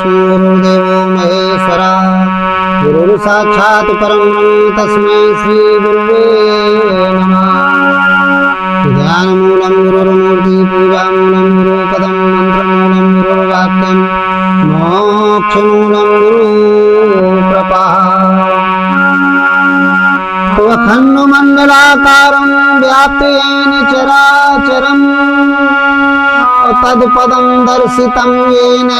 विष्णु गुरुदेवो महेश्वरा गुरु साक्षात् परं ब्रह्म तस्मै श्री गुरुवे नमः। ध्यानमूलं गुरुर्मूर्ति पूजामूलं गुरुपदं मंत्रमूलं गुरुर्वाक्यं मोक्षमूलं गुरुकृपा। अखण्डमण्डलाकारं व्याप्तेन चराचरं तत्पदं दर्शितं येन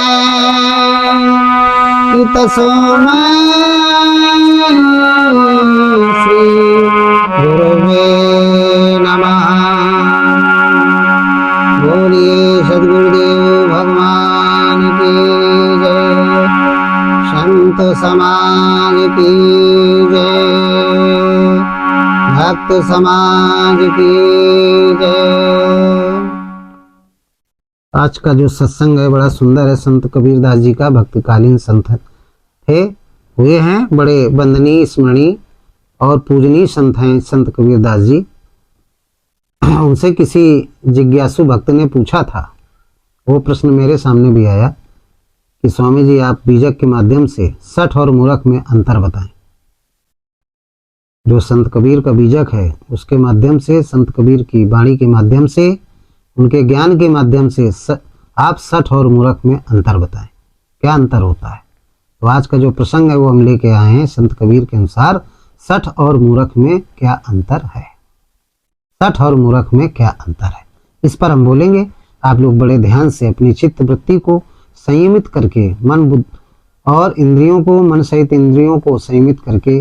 तस्मै श्री गुरुवे नमः। बोलिए सद्गुरुदेव भगवान की जय, संत समाज की जय, भक्त समाज की जय। आज का जो सत्संग है बड़ा सुंदर है। संत कबीरदास जी का भक्तकालीन संत थे, हुए हैं, बड़े वंदनीय स्मरणीय और पूजनीय संत हैं संत कबीरदास जी। उनसे किसी जिज्ञासु भक्त ने पूछा था, वो प्रश्न मेरे सामने भी आया कि स्वामी जी आप बीजक के माध्यम से सठ और मूरख में अंतर बताएं। जो संत कबीर का बीजक है उसके माध्यम से, संत कबीर की वाणी के माध्यम से, उनके ज्ञान के माध्यम से आप सठ और मूरख में अंतर बताएं, क्या अंतर होता है। तो आज का जो प्रसंग है वो हम लेके आए हैं संत कबीर के अनुसार सठ और मूरख में क्या अंतर है। सठ और मूरख में क्या अंतर है, इस पर हम बोलेंगे। आप लोग बड़े ध्यान से अपनी चित्त वृत्ति को संयमित करके, मन बुद्ध और इंद्रियों को, मन सहित इंद्रियों को संयमित करके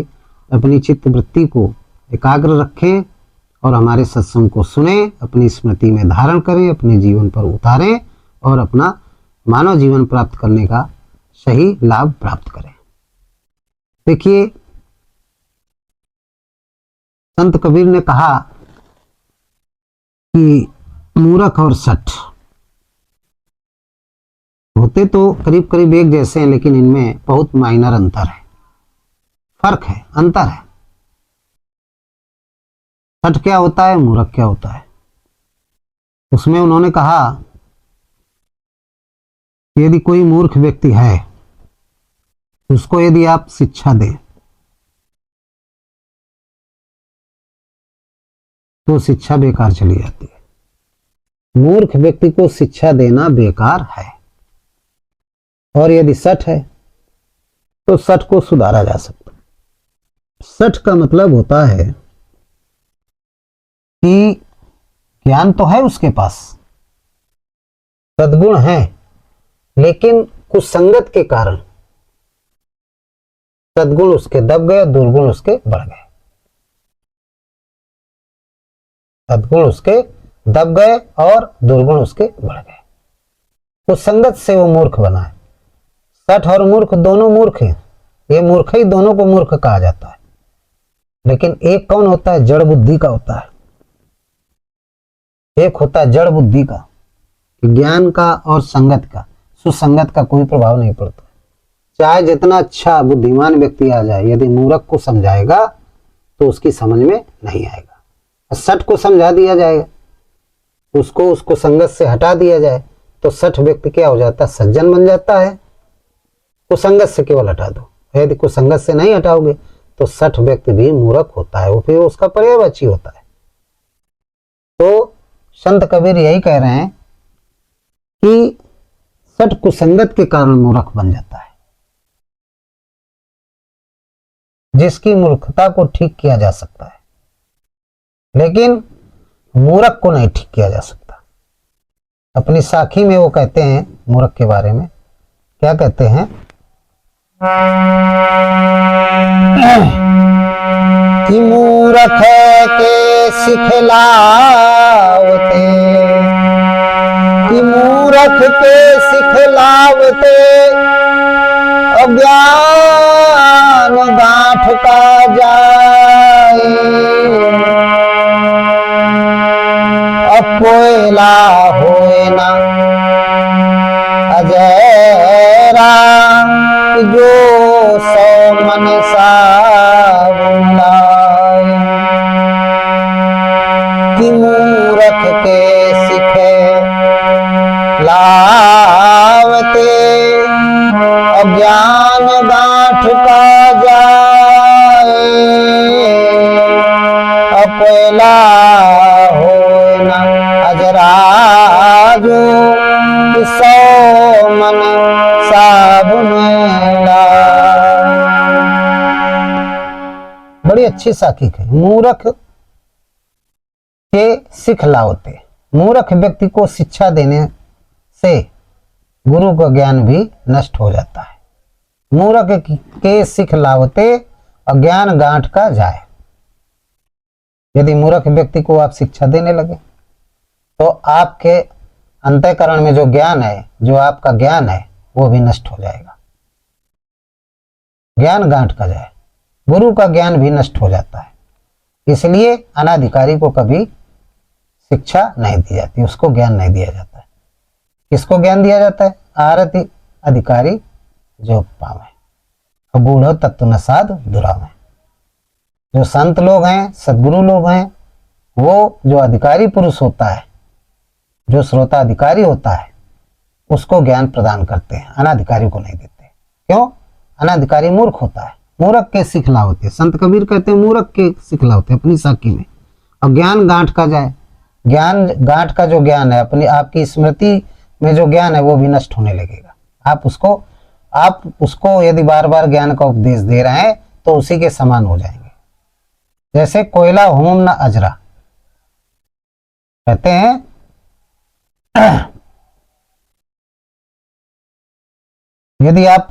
अपनी चित्त वृत्ति को एकाग्र रखें और हमारे सत्संग को सुने, अपनी स्मृति में धारण करें, अपने जीवन पर उतारें और अपना मानव जीवन प्राप्त करने का सही लाभ प्राप्त करें। देखिए, संत कबीर ने कहा कि मूरख और सठ होते तो करीब करीब एक जैसे हैं, लेकिन इनमें बहुत माइनर अंतर है, फर्क है, अंतर है। सठ क्या होता है, मूर्ख क्या होता है। उसमें उन्होंने कहा कि यदि कोई मूर्ख व्यक्ति है, उसको यदि आप शिक्षा दें तो शिक्षा बेकार चली जाती है। मूर्ख व्यक्ति को शिक्षा देना बेकार है। और यदि सठ है तो सठ को सुधारा जा सकता है। सठ का मतलब होता है कि ज्ञान तो है उसके पास, सद्गुण है, लेकिन कुछ संगत के कारण सद्गुण उसके दब गए, दुर्गुण उसके बढ़ गए। सद्गुण उसके दब गए और दुर्गुण उसके बढ़ गए। कुछ संगत से वो मूर्ख बना है। सठ और मूर्ख दोनों मूर्ख हैं। ये मूर्ख ही दोनों को मूर्ख कहा जाता है। लेकिन एक कौन होता है, जड़ बुद्धि का होता है। एक होता है जड़ बुद्धि का, ज्ञान का और संगत का, सुसंगत का कोई प्रभाव नहीं पड़ता। चाहे जितना अच्छा बुद्धिमान व्यक्ति आ जाए, यदि मूर्ख को समझाएगा तो उसकी समझ में नहीं आएगा। सठ को समझा दिया जाएगा, उसको संगत से हटा दिया जाए तो सठ व्यक्ति क्या हो जाता है, सज्जन बन जाता है। कुसंगत से केवल हटा दो, यदि कुसंगत से नहीं हटाओगे तो सठ व्यक्ति भी मूर्ख होता है, वो फिर उसका पर्यायवाची होता है। तो संत कबीर यही कह रहे हैं कि सठ कुसंगत के कारण मूर्ख बन जाता है। जिसकी मूर्खता को ठीक किया जा सकता है, लेकिन मूर्ख को नहीं ठीक किया जा सकता। अपनी साखी में वो कहते हैं मूर्ख के बारे में, क्या कहते हैं कि मूर्ख के सिखलावते, कि मूर्ख के सिखलावते अज्ञान गांठ का जाए, अब कोयला होए ना अजयरा, जो सौ मन सावलाए, कि मूर्ख के सिखे लावते ज्ञान गांठ का जाए, कोयला हो न अजरा जो, 100 मन साबुन लाए। बड़ी अच्छी साखी है। मूर्ख के सिखलावते। मूर्ख व्यक्ति को शिक्षा देने से गुरु का ज्ञान भी नष्ट हो जाता है। मूर्ख के सिखलावते अज्ञान गांठ का जाए। यदि मूर्ख व्यक्ति को आप शिक्षा देने लगे तो आपके अंतःकरण में जो ज्ञान है, जो आपका ज्ञान है, वो भी नष्ट हो जाएगा। ज्ञान गांठ का जाए, गुरु का ज्ञान भी नष्ट हो जाता है। इसलिए अनाधिकारी को कभी शिक्षा नहीं दी जाती, उसको ज्ञान नहीं दिया जाता है। किसको ज्ञान दिया जाता है? आरती अधिकारी जो पावे, बूढ़ो तत्व न साध दुरावे। जो संत लोग हैं, सद्गुरु लोग हैं, वो जो अधिकारी पुरुष होता है, जो श्रोता अधिकारी होता है, उसको ज्ञान प्रदान करते हैं, अनाधिकारी को नहीं देते। क्यों? अनाधिकारी मूर्ख होता है। मूर्ख के सिखला होते हैं। संत कबीर कहते हैं मूर्ख के सिखला होते हैं अपनी साखी में। और ज्ञान गांठ का जाए, ज्ञान गांठ का जो ज्ञान है, अपनी आपकी स्मृति में जो ज्ञान है, वो भी नष्ट होने लगेगा। आप उसको यदि बार बार ज्ञान का उपदेश दे रहे हैं तो उसी के समान हो जाएंगे। जैसे कोयला होम न अजरा, कहते हैं यदि आप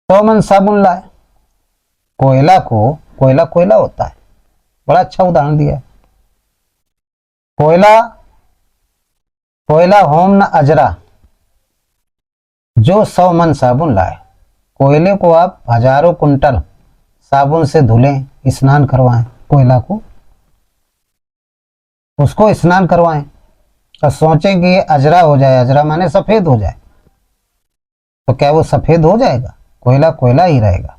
100 मन साबुन लाए, कोयला होता है। बड़ा अच्छा उदाहरण दिया है। कोयला होम न अजरा, जो 100 मन साबुन लाए। कोयले को आप हजारों कुंटल साबुन से धुलें, स्नान करवाएं, कोयला को उसको स्नान करवाएं और सोचें कि ये अजरा हो जाए, अजरा माने सफेद हो जाए, तो क्या वो सफेद हो जाएगा? कोयला कोयला ही रहेगा।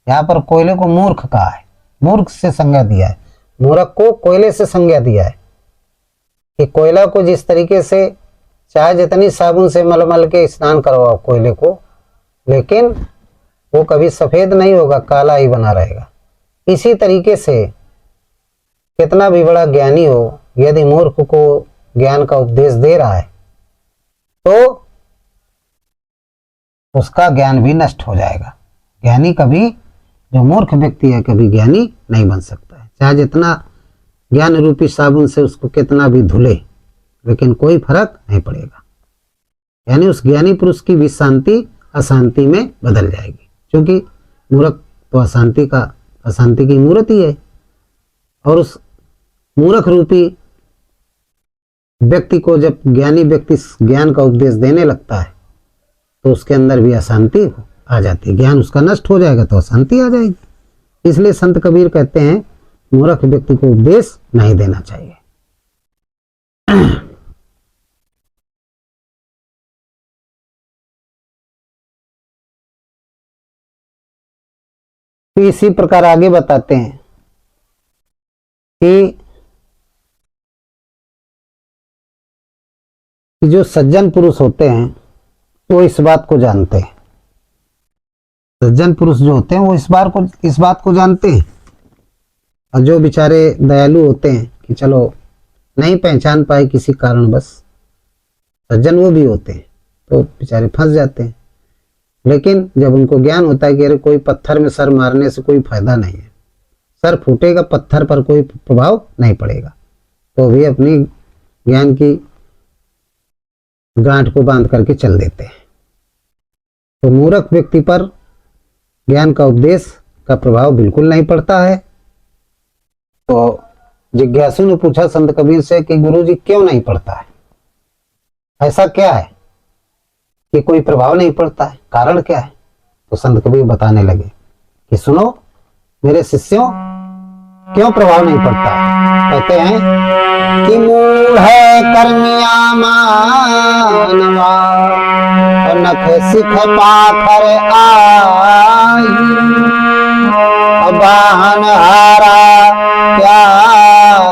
यहाँ पर कोयले को मूर्ख कहा है, मूर्ख से संज्ञा दिया है। मूर्ख को कोयले से संज्ञा दिया है कि कोयला को जिस तरीके से चाहे जितनी साबुन से मल के स्नान करवाओ कोयले को, लेकिन वो कभी सफेद नहीं होगा, काला ही बना रहेगा। इसी तरीके से कितना भी बड़ा ज्ञानी हो, यदि मूर्ख को ज्ञान का उपदेश दे रहा है तो उसका ज्ञान भी नष्ट हो जाएगा। ज्ञानी कभी, जो मूर्ख व्यक्ति है, कभी ज्ञानी नहीं बन सकता है। चाहे जितना ज्ञान रूपी साबुन से उसको कितना भी धुले, लेकिन कोई फर्क नहीं पड़ेगा। यानी उस ज्ञानी पुरुष की भी शांति अशांति में बदल जाएगी, क्योंकि मूर्ख तो अशांति की मूर्त ही है। और उस मूर्ख रूपी व्यक्ति को जब ज्ञानी व्यक्ति ज्ञान का उपदेश देने लगता है तो उसके अंदर भी अशांति आ जाती है। ज्ञान उसका नष्ट हो जाएगा तो अशांति आ जाएगी। इसलिए संत कबीर कहते हैं मूर्ख व्यक्ति को उपदेश नहीं देना चाहिए। तो इसी प्रकार आगे बताते हैं कि जो सज्जन पुरुष होते हैं वो इस बात को जानते हैं। सज्जन पुरुष जो होते हैं वो इस बात को जानते हैं। और जो बेचारे दयालु होते हैं कि चलो नहीं पहचान पाए किसी कारणवश, सज्जन वो भी होते हैं, तो बेचारे फंस जाते हैं। लेकिन जब उनको ज्ञान होता है कि अरे कोई पत्थर में सर मारने से कोई फायदा नहीं है, सर फूटेगा, पत्थर पर कोई प्रभाव नहीं पड़ेगा, तो भी अपनी ज्ञान की गांठ को बांध करके चल देते हैं। तो मूर्ख व्यक्ति पर ज्ञान का उपदेश का प्रभाव बिल्कुल नहीं पड़ता है। तो जिज्ञासु ने पूछा संत कबीर से कि गुरुजी क्यों नहीं पड़ता है, ऐसा क्या है कि कोई प्रभाव नहीं पड़ता है, कारण क्या है? तो संत कबीर बताने लगे कि सुनो मेरे शिष्यों, क्यों प्रभाव नहीं पड़ता है। कहते हैं कि मूढ़ है कर्मिया मानवा, नख सिख पाखर आई, वाहन हारा क्या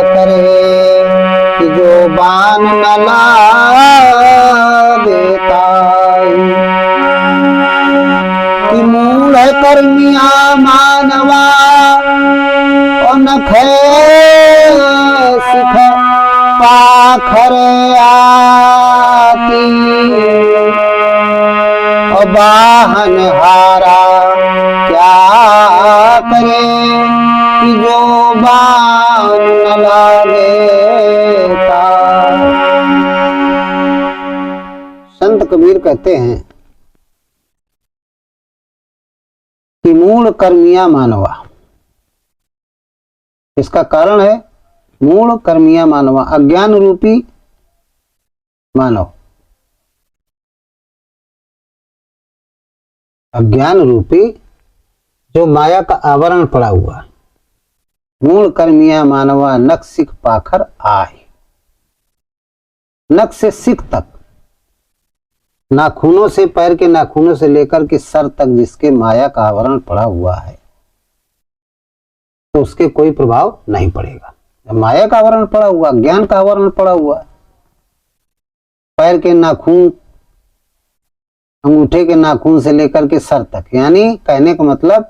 करे कि जो बान न ला देता। आती और वाहन हारा क्या करे कि जो बाण न लागे तार। संत कबीर कहते हैं कि मूल कर्मिया मानवा, इसका कारण है मूल कर्मिया मानवा, अज्ञान रूपी मानव, अज्ञान रूपी जो माया का आवरण पड़ा हुआ, मूल कर्मिया मानवा नख सिख पाखर आए। नख से सिख तक, नाखूनों से, पैर के नाखूनों से लेकर के सर तक जिसके माया का आवरण पड़ा हुआ है तो उसके कोई प्रभाव नहीं पड़ेगा। जब माया का आवरण पड़ा हुआ, ज्ञान का आवरण पड़ा हुआ, पैर के नाखून, अंगूठे के नाखून से लेकर के सर तक, यानी कहने का मतलब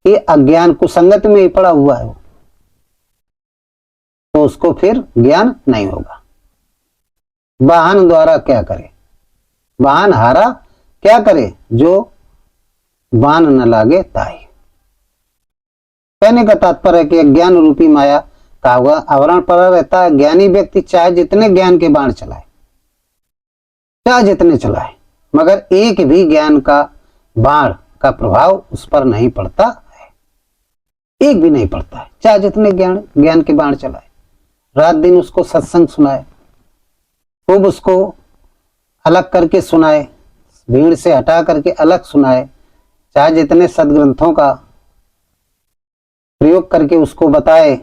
कि अज्ञान कुसंगत में ही पड़ा हुआ है तो उसको फिर ज्ञान नहीं होगा। वाहन द्वारा क्या करे, वाहन हारा क्या करे, जो बाण न लागे ताई। कहने का तात्पर्य है कि अज्ञान रूपी माया का आवरण पड़ा रहता है। ज्ञानी व्यक्ति चाहे जितने ज्ञान के बाण चलाए, चाहे जितने चलाए, मगर एक भी ज्ञान का बाण का प्रभाव उस पर नहीं पड़ता है, एक भी नहीं पड़ता है। चाहे जितने ज्ञान के बाण चलाए, रात दिन उसको सत्संग सुनाए, खूब उसको अलग करके सुनाए, भीड़ से हटा करके अलग सुनाए, चाहे जितने सदग्रंथों का प्रयोग करके उसको बताए,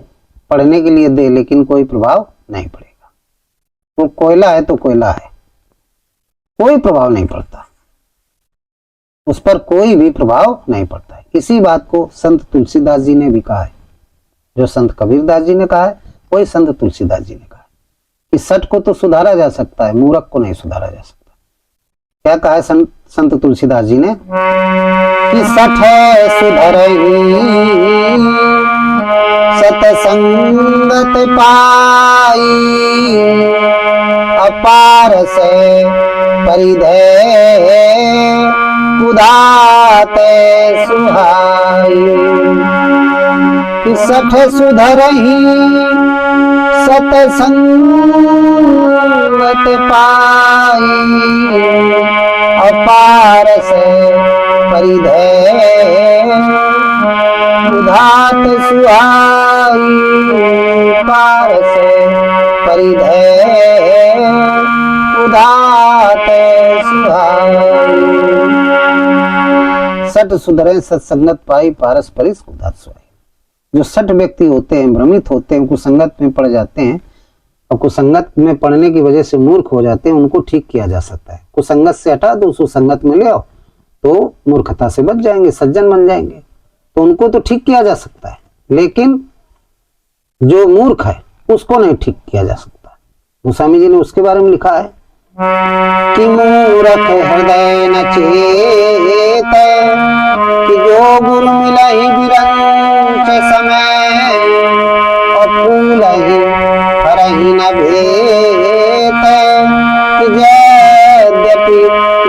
पढ़ने के लिए दे, लेकिन कोई प्रभाव नहीं पड़ेगा। वो कोयला है तो कोयला है, कोई प्रभाव नहीं पड़ता, उस पर कोई भी प्रभाव नहीं पड़ता है। इसी बात को संत तुलसीदास जी ने भी कहा है, जो संत कबीरदास जी ने कहा है वही संत तुलसीदास जी ने कहा है कि सठ को तो सुधारा जा सकता है, मूर्ख को नहीं सुधारा जा सकता। क्या कहा है संत तुलसीदास जी ने कि सठ सुधरही सतसंगत पाई, अपार से परिधे उदाते सुहाई। कि सठ सुधरही सतसंगत पाई, अपार से परिधे उदात सुहाई। पार से परिधे उदात सुहाई। सठ सुधरे सत्संगत पाई, पारस परिस उदात सुहाई। जो सठ व्यक्ति होते हैं, भ्रमित होते हैं, कुसंगत में पड़ जाते हैं और कुसंगत में पड़ने की वजह से मूर्ख हो जाते हैं, उनको ठीक किया जा सकता है। कुसंगत से हटा दो, सुसंगत में ले आओ तो मूर्खता से बच जाएंगे, सज्जन बन जाएंगे, तो उनको तो ठीक किया जा सकता है। लेकिन जो मूर्ख है उसको नहीं ठीक किया जा सकता। गोस्वामी जी ने उसके बारे में लिखा है कि मूर्ख हृदय न चेत, कि जो गुरु मिलहि विरंच समय, और फूलहि फरहि न भेत, कि यद्यपि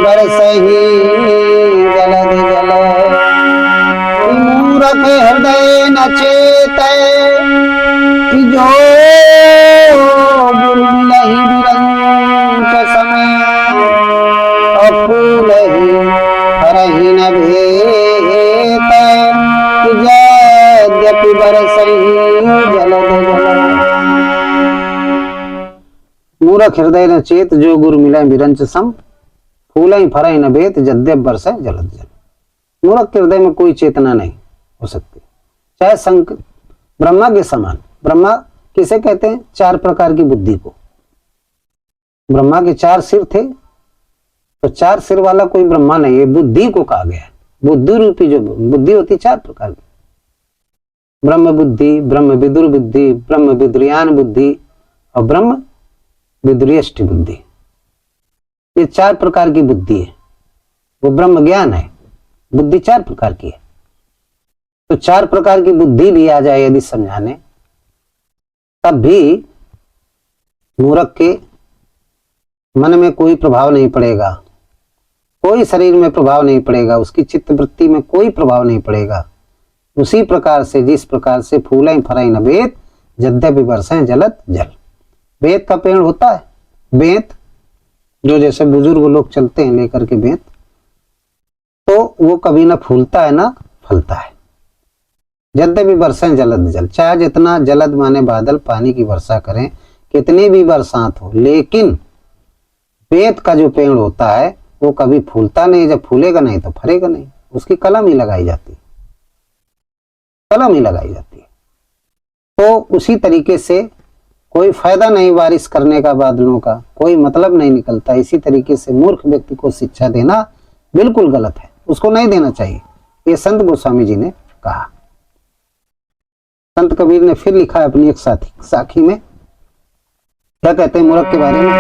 बरसहि जलधि जल। मूर्ख हृदय न चेत, कि जो गुरु मिलहि विरंच समय, और फूलहि फरहि न भेत, कि यद्यपि बरसहि जलधि जल। मूर्ख हृदय न चेत, जो गुरु मिलहि विरंच सम, फूलहि फरहि न भेत, यद्यपि बरसहि जलधि जल। मूर्ख के हृदय में कोई चेतना नहीं हो सकती, चाहे संक ब्रह्मा के समान। ब्रह्मा किसे कहते हैं? चार प्रकार की बुद्धि को। ब्रह्मा के चार सिर थे, तो चार सिर वाला कोई ब्रह्मा नहीं है, बुद्धि को कहा गया है। बुद्धि रूपी जो बुद्धि होती चार प्रकार की, ब्रह्म बुद्धि, ब्रह्म विदुर बुद्धि, ब्रह्म विद्रियान बुद्धि और ब्रह्म विद्रियष्टि बुद्धि। ये चार प्रकार की बुद्धि है, वो ब्रह्म ज्ञान है। बुद्धि चार प्रकार की है, तो चार प्रकार की बुद्धि भी आ जाए यदि समझाने, तब भी मूर्ख के मन में कोई प्रभाव नहीं पड़ेगा, कोई शरीर में प्रभाव नहीं पड़ेगा, उसकी चित्त वृत्ति में कोई प्रभाव नहीं पड़ेगा। उसी प्रकार से जिस प्रकार से फूलें फरें न बेत यद्यपि बरसें जलत जल। बेत का पेड़ होता है, बेत जो जैसे बुजुर्ग लोग चलते हैं लेकर के बेत, तो वो कभी ना फूलता है ना फलता है। यद्यपि बरसें जलद जल, चाहे जितना जलद माने बादल पानी की वर्षा करें, कितनी भी बरसात हो, लेकिन बेत का जो पेड़ होता है वो कभी फूलता नहीं। जब फूलेगा नहीं तो फरेगा नहीं, उसकी कलम ही लगाई जाती है, कलम ही लगाई जाती है। तो उसी तरीके से कोई फायदा नहीं बारिश करने का, बादलों का कोई मतलब नहीं निकलता। इसी तरीके से मूर्ख व्यक्ति को शिक्षा देना बिल्कुल गलत है, उसको नहीं देना चाहिए। ये संत गोस्वामी जी ने कहा। संत कबीर ने फिर लिखा है अपनी एक साखी में, क्या कहते हैं मूर्ख के बारे में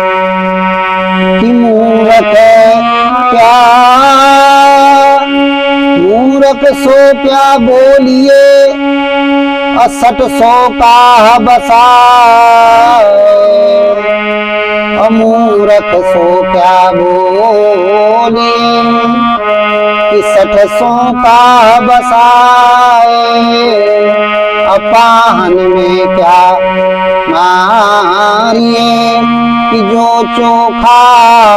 कि मूर्ख क्या, मूर्ख सो क्या बोलिए असठ सौ का बसा, अमूर्ख सो क्या बोलिए कि 600 का बसाए, अपाहन में क्या मारिए कि जो चोखा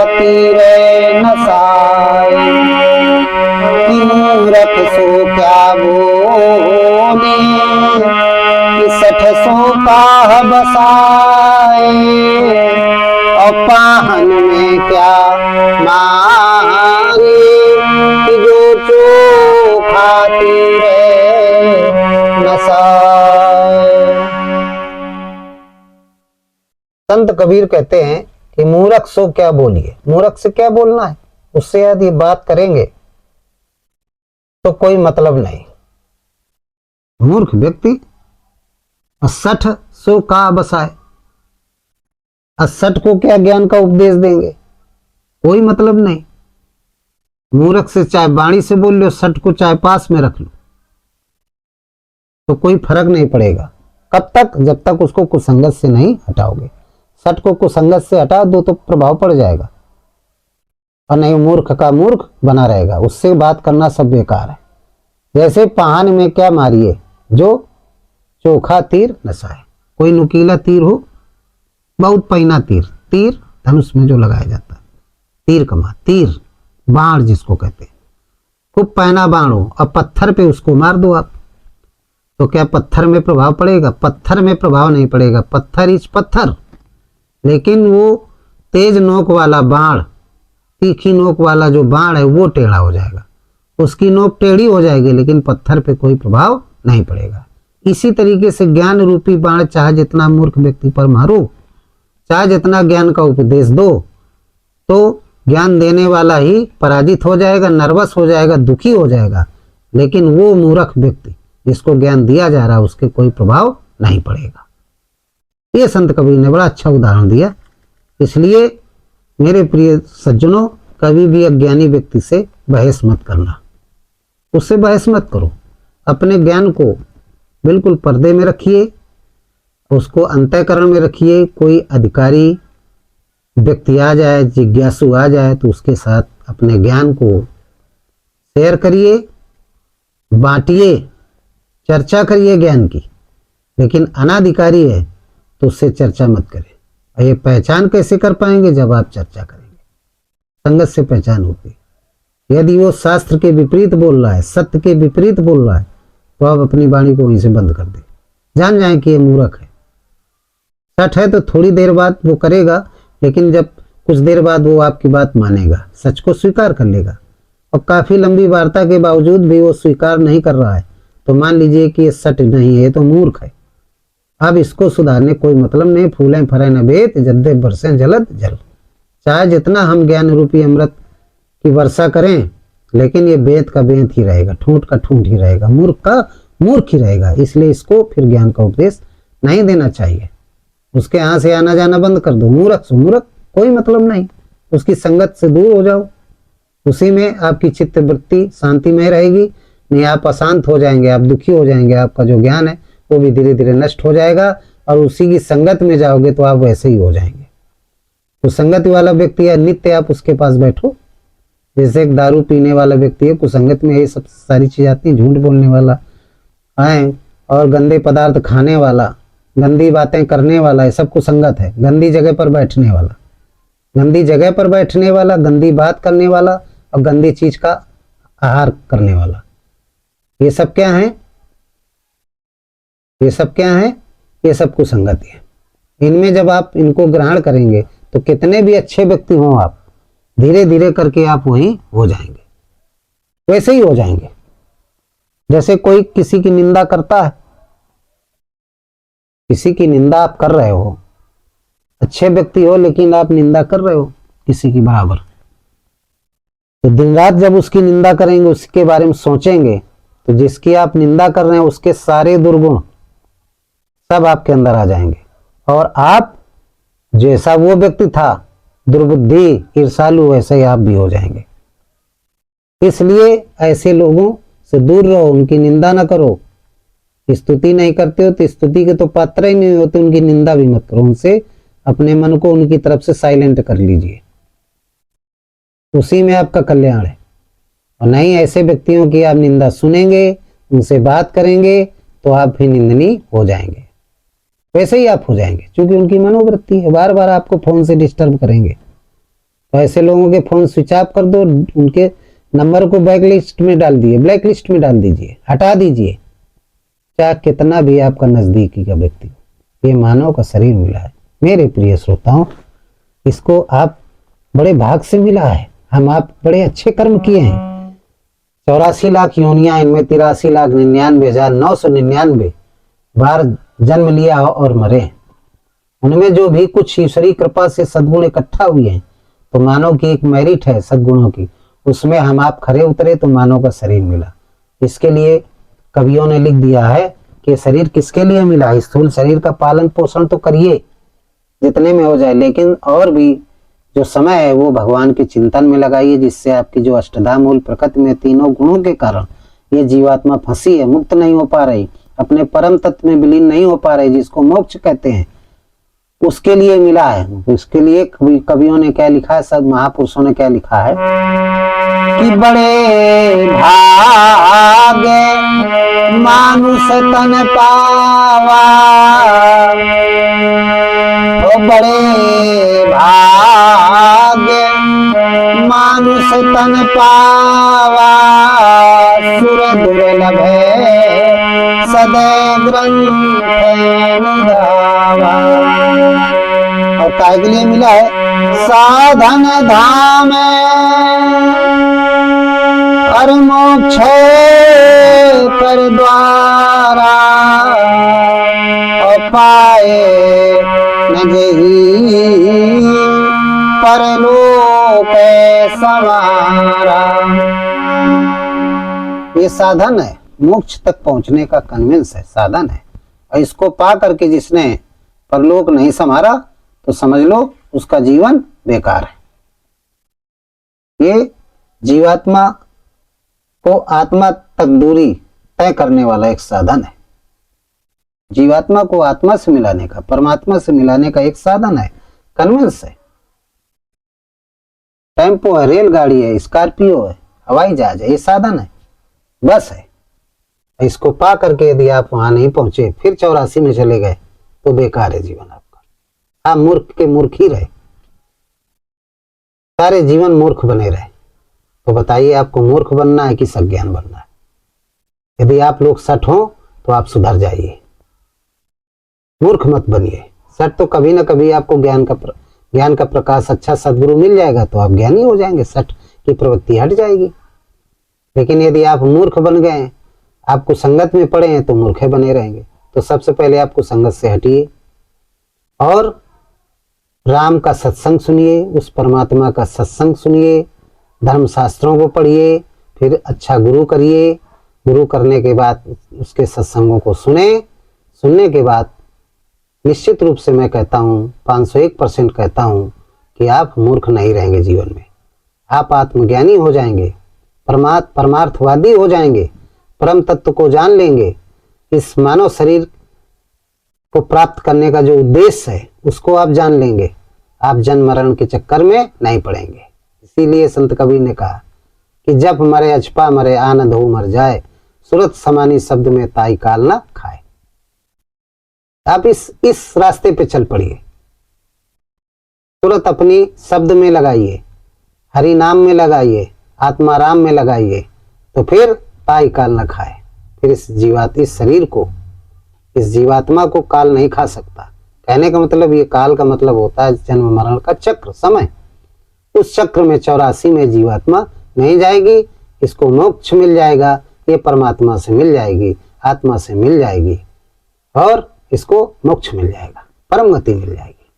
तीरे नसाए, कि मूर्ख सो क्या बोले कि 600 का बसाए, अपाहन में क्या मारिए कि जो चोखा तीरे संत कबीर कहते हैं कि मूर्ख सो क्या बोलिए, मूर्ख से क्या बोलना है, उससे यदि बात करेंगे तो कोई मतलब नहीं। मूर्ख व्यक्ति 60 का बसाए, 60 को क्या ज्ञान का उपदेश देंगे, कोई मतलब नहीं। मूर्ख से चाहे वाणी से बोल लो, 60 को चाहे पास में रख लो, तो कोई फर्क नहीं पड़ेगा। कब तक? जब तक उसको कुसंगत से नहीं हटाओगे। 60 को कुसंगत से हटा दो तो प्रभाव पड़ जाएगा, और नहीं मूर्ख का मूर्ख बना रहेगा, उससे बात करना सब बेकार है। जैसे पाहन में क्या मारिए जो चोखा तीर नसाए, कोई नुकीला तीर हो, बहुत पैना तीर, तीर धनुष में जो लगाया जाता है, तीर कमा, तीर बाण जिसको कहते हैं, खूब पैना बाण हो, अब पत्थर पे उसको मार दो आप, तो क्या पत्थर में प्रभाव पड़ेगा? पत्थर में प्रभाव नहीं पड़ेगा, पत्थर इज पत्थर। लेकिन वो तेज नोक वाला बाण, तीखी नोक वाला जो बाण है वो टेढ़ा हो जाएगा, उसकी नोक टेढ़ी हो जाएगी, लेकिन पत्थर पे कोई प्रभाव नहीं पड़ेगा। इसी तरीके से ज्ञान रूपी बाण चाहे जितना मूर्ख व्यक्ति पर मारो, चाहे जितना ज्ञान का उपदेश दो, तो ज्ञान देने वाला ही पराजित हो जाएगा, नर्वस हो जाएगा, दुखी हो जाएगा, लेकिन वो मूर्ख व्यक्ति जिसको ज्ञान दिया जा रहा है उसके कोई प्रभाव नहीं पड़ेगा। ये संत कबीर ने बड़ा अच्छा उदाहरण दिया। इसलिए मेरे प्रिय सज्जनों, कभी भी अज्ञानी व्यक्ति से बहस मत करना, उससे बहस मत करो। अपने ज्ञान को बिल्कुल पर्दे में रखिए, उसको अंतःकरण में रखिए। कोई अधिकारी व्यक्ति आ जाए, जिज्ञासु आ जाए, तो उसके साथ अपने ज्ञान को शेयर करिए, बांटिए, चर्चा करिए ज्ञान की। लेकिन अनाधिकारी है तो उससे चर्चा मत करें। और ये पहचान कैसे कर पाएंगे? जब आप चर्चा करेंगे, संगत से पहचान होगी। यदि वो शास्त्र के विपरीत बोल रहा है, सत्य के विपरीत बोल रहा है, तो आप अपनी वाणी को वहीं से बंद कर दें, जान जाए कि ये मूर्ख है। सच है तो थोड़ी देर बाद वो करेगा, लेकिन जब कुछ देर बाद वो आपकी बात मानेगा, सच को स्वीकार कर लेगा। और काफी लंबी वार्ता के बावजूद भी वो स्वीकार नहीं कर रहा है, तो मान लीजिए कि ये सच नहीं है, तो मूर्ख है। अब इसको सुधारने कोई मतलब नहीं। फूलें फरें न बेत जद्दे बरसें जलद जल। चाहे जितना हम ज्ञान रूपी अमृत की वर्षा करें, लेकिन ये बेत का बेत ही रहेगा, ठूंठ का ठूंठ ही रहेगा, मूर्ख का मूर्ख ही रहेगा। इसलिए इसको फिर ज्ञान का उपदेश नहीं देना चाहिए। उसके यहाँ से आना जाना बंद कर दो। मूर्ख से मूर्ख कोई मतलब नहीं, उसकी संगत से दूर हो जाओ। उसी में आपकी चित्त वृत्ति शांति में रहेगी। नहीं आप अशांत हो जाएंगे, आप दुखी हो जाएंगे, आपका जो ज्ञान है वो भी धीरे धीरे नष्ट हो जाएगा। और उसी की संगत में जाओगे तो आप वैसे ही हो जाएंगे। तो संगत वाला व्यक्ति है, नित्य आप उसके पास बैठो। जैसे एक दारू पीने वाला व्यक्ति है, कुसंगत में ये सब सारी चीज आती है, झूठ बोलने वाला है और गंदे पदार्थ खाने वाला, गंदी बातें करने वाला, ये सब कुसंगत है। गंदी जगह पर बैठने वाला, गंदी जगह पर बैठने वाला, गंदी बात करने वाला और गंदी चीज का आहार करने वाला, ये सब क्या है? ये सब क्या है? ये सब कुसंगति है। इनमें जब आप इनको ग्रहण करेंगे तो कितने भी अच्छे व्यक्ति हों आप, धीरे धीरे करके आप वही हो जाएंगे, वैसे ही हो जाएंगे। जैसे कोई किसी की निंदा करता है, किसी की निंदा आप कर रहे हो, अच्छे व्यक्ति हो लेकिन आप निंदा कर रहे हो किसी की बराबर, तो दिन रात जब उसकी निंदा करेंगे, उसके बारे में सोचेंगे, तो जिसकी आप निंदा कर रहे हैं उसके सारे दुर्गुण सब आपके अंदर आ जाएंगे और आप जैसा वो व्यक्ति था, दुर्बुद्धि, ईर्षालु, वैसे ही आप भी हो जाएंगे। इसलिए ऐसे लोगों से दूर रहो, उनकी निंदा ना करो। स्तुति नहीं करते हो तो स्तुति के तो पात्र ही नहीं होते, उनकी निंदा भी मत करो। उनसे अपने मन को उनकी तरफ से साइलेंट कर लीजिए, उसी में आपका कल्याण है। और नहीं, ऐसे व्यक्तियों की आप निंदा सुनेंगे, उनसे बात करेंगे तो आप भी निंदनीय हो जाएंगे, वैसे ही आप हो जाएंगे, क्योंकि उनकी मनोवृत्ति है, बार बार आपको फोन से डिस्टर्ब करेंगे। तो ऐसे लोगों के फोन स्विच ऑफ कर दो, उनके नंबर को ब्लैक लिस्ट में डाल दिए, ब्लैक लिस्ट में डाल दीजिए, हटा दीजिए, चाहे कितना भी आपका नजदीकी का व्यक्ति हो। ये मानव का शरीर मिला है मेरे प्रिय श्रोताओं, इसको आप बड़े भाग से मिला है। हम आप बड़े अच्छे कर्म किए हैं। 84 लाख योनियां, इनमें 83,99,999 बार जन्म लिया और मरे। उनमें जो भी कुछ ईश्वरीय कृपा से सद्गुण इकट्ठा हुए हैं, तो मानव की एक मेरिट है सद्गुणों की, उसमें हम आप खरे उतरे तो मानव का शरीर मिला। इसके लिए कवियों ने लिख दिया है कि शरीर किसके लिए मिला। स्थूल शरीर का पालन पोषण तो करिए जितने में हो जाए, लेकिन और भी जो समय है वो भगवान के चिंतन में लगाइए, जिससे आपकी जो अष्टधा मूल प्रकृति में तीनों गुणों के कारण ये जीवात्मा फंसी है, मुक्त नहीं हो पा रही, अपने परम तत्व में विलीन नहीं हो पा रही, जिसको मोक्ष कहते हैं, उसके लिए मिला है। उसके लिए कवियों ने क्या लिखा है, सब महापुरुषों ने क्या लिखा है कि बड़े भागे मानुष तन पावा, ओ बड़े भागे मानुष तन पावा, सुर दुर्लभ सदैव ग्रंथ निधावा। और काय के लिए मिला है, साधन धाम और मोक्ष कर द्वारा, और पाए न जही परलोक सवारा। ये साधन है, मोक्ष तक पहुंचने का कन्विंस है, साधन है। और इसको पा करके जिसने परलोक नहीं संवारा तो समझ लो उसका जीवन बेकार है। ये जीवात्मा को आत्मा तक दूरी तय करने वाला एक साधन है। जीवात्मा को आत्मा से मिलाने का, परमात्मा से मिलाने का एक साधन है, कन्विंस है। टेम्पो है, रेलगाड़ी है, स्कॉर्पियो है, हवाई जहाज है, ये साधन है, बस है। इसको पा करके यदि आप वहां नहीं पहुंचे, फिर 84 में चले गए तो बेकार है जीवन आपका। आप मूर्ख के मूर्ख ही रहे, सारे जीवन मूर्ख बने रहे। तो बताइए आपको मूर्ख बनना है कि सज्ञान बनना है? यदि आप लोग सठ हो तो आप सुधर जाइए, मूर्ख मत बनिए। सठ तो कभी ना कभी आपको ज्ञान का प्रकाश, अच्छा सदगुरु मिल जाएगा तो आप ज्ञानी हो जाएंगे, सठ की प्रवृत्ति हट जाएगी। लेकिन यदि आप मूर्ख बन गए, आपको संगत में पड़े हैं तो मूर्खे बने रहेंगे। तो सबसे पहले आपको संगत से हटिए और राम का सत्संग सुनिए, उस परमात्मा का सत्संग सुनिए, धर्म शास्त्रों को पढ़िए, फिर अच्छा गुरु करिए। गुरु करने के बाद उसके सत्संगों को सुनने के बाद निश्चित रूप से मैं कहता हूँ, 501% कहता हूँ कि आप मूर्ख नहीं रहेंगे जीवन में। आप आत्मज्ञानी हो जाएंगे, परमार्थवादी हो जाएंगे, परम तत्व को जान लेंगे। इस मानव शरीर को प्राप्त करने का जो उद्देश्य है उसको आप जान लेंगे, आप जन्म मरण के चक्कर में नहीं पड़ेंगे। इसीलिए संत कबीर ने कहा कि जब मरे अचपा मरे आनंद हो मर जाए, सूरत समानी शब्द में ताई काल ना खाए। आप इस रास्ते पे चल पड़िए, सूरत अपनी शब्द में लगाइए, हरि नाम में लगाइए, आत्माराम में लगाइए, तो फिर ताई काल न खाए। फिर इस शरीर को, इस जीवात्मा को काल नहीं खा सकता। कहने का मतलब, ये काल का मतलब होता है जन्म मरण का चक्र, समय। उस चक्र में 84 में जीवात्मा नहीं जाएगी, इसको मोक्ष मिल जाएगा, ये परमात्मा से मिल जाएगी, आत्मा से मिल जाएगी और इसको मोक्ष मिल जाएगा, परम गति मिल जाएगी।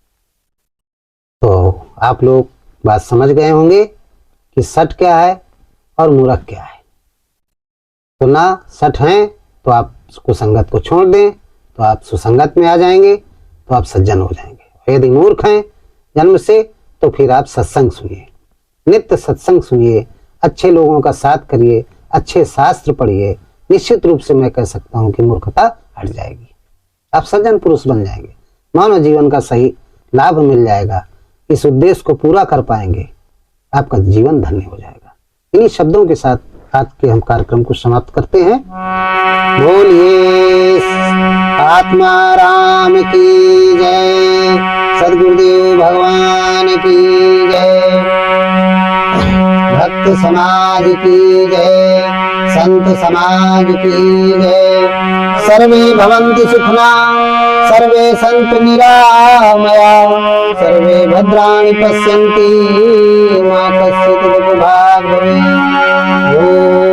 तो आप लोग बात समझ गए होंगे कि सठ क्या है और मूर्ख क्या है। तो ना सठ हैं तो आप कुसंगत को छोड़ दें तो आप सुसंगत में आ जाएंगे, तो आप सज्जन हो जाएंगे। यदि मूर्ख हैं जन्म से तो फिर आप सत्संग सुनिए, नित्य सत्संग सुनिए, अच्छे लोगों का साथ करिए, अच्छे शास्त्र पढ़िए। निश्चित रूप से मैं कह सकता हूं कि मूर्खता हट जाएगी, आप सज्जन पुरुष बन जाएंगे, मानव जीवन का सही लाभ मिल जाएगा, इस उद्देश्य को पूरा कर पाएंगे, आपका जीवन धन्य हो जाएगा। इन्हीं शब्दों के साथ आज के हम कार्यक्रम को समाप्त करते हैं। बोलिए आत्मा राम की जय, सद्गुरुदेव भगवान की जय, भक्त समाज की जय, संत समाज की जय। सर्वे भवन्तु सुखिना, सर्वे सन्तु निरामया, सर्वे भद्राणि पश्यन्ति मा कश्चित् दुःखभाग् भवेत्।